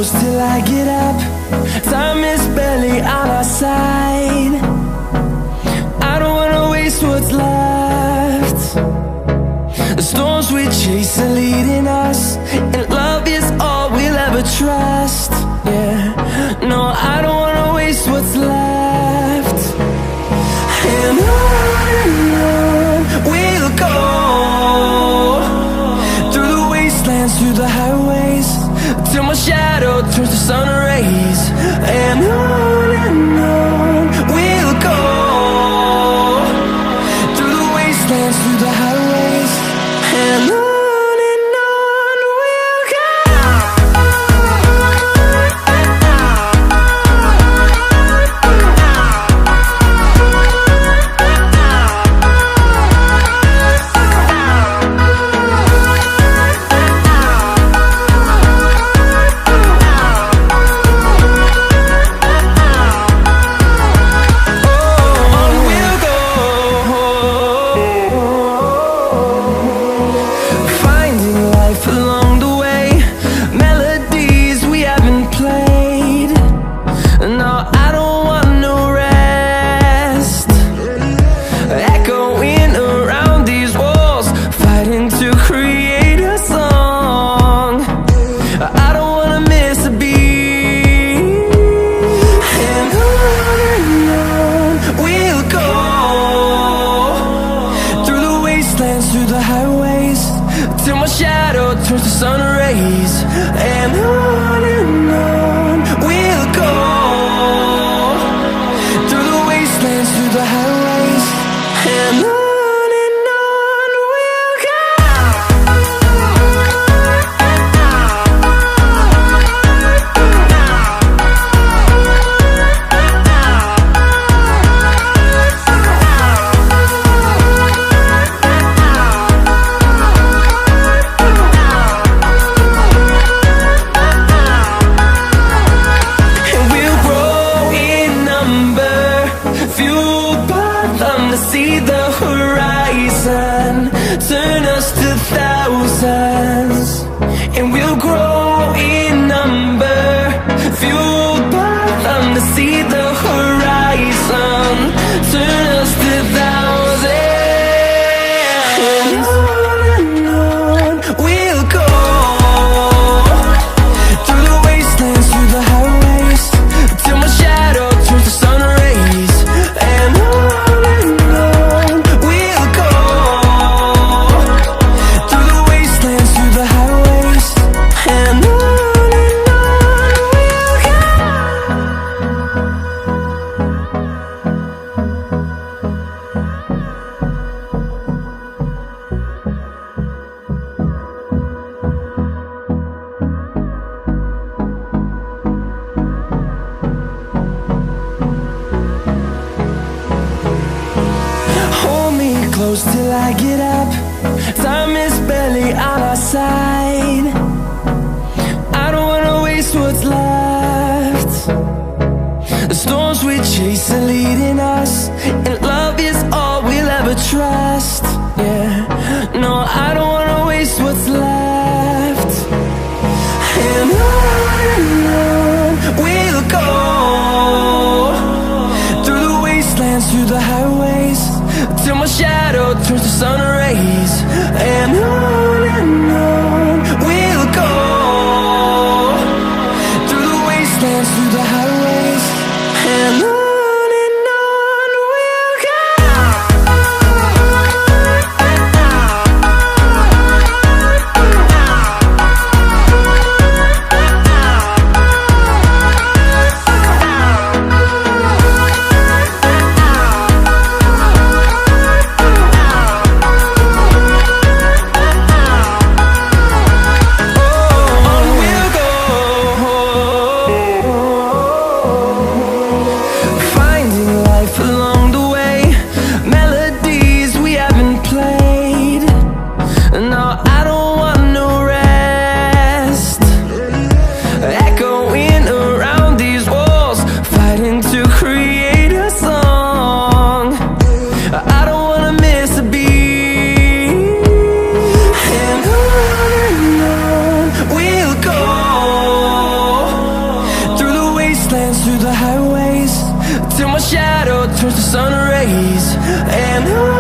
close till I get up. Time is barely on our side. I don't wanna waste what's left. The storms we chase are leading us, and love is all we'll ever trust. Yeah, no, I don't wanna waste what's left. And on we'll go, through the wastelands, through the highways, till my shadow turns to sun rays. And on we'll go, through the wastelands, through the highways, and on we'll go. Through the highways, till my shadow turns to sun rays. And on we'll go, through the wastelands, through the highways, and on we'll go. See the horizon turn us to thousands, and we'll grow in number, fueled by them. To see the horizon turn us to thousands, and on we'll go, through the wastelands, through the highways, till my shadow turns to sun rays. And close till I get up. Time is barely on our side. I don't wanna waste what's left. The storms we chase are leading us, and love is all we'll ever trust. Yeah, no, I don't wanna waste what's left. And on we'll go, through the wastelands, through the highways, till my shadow turns to sun rays. And on we'll go, through the wastelands, through the highways, and on we'll go. we'll go, towards the sun rays, and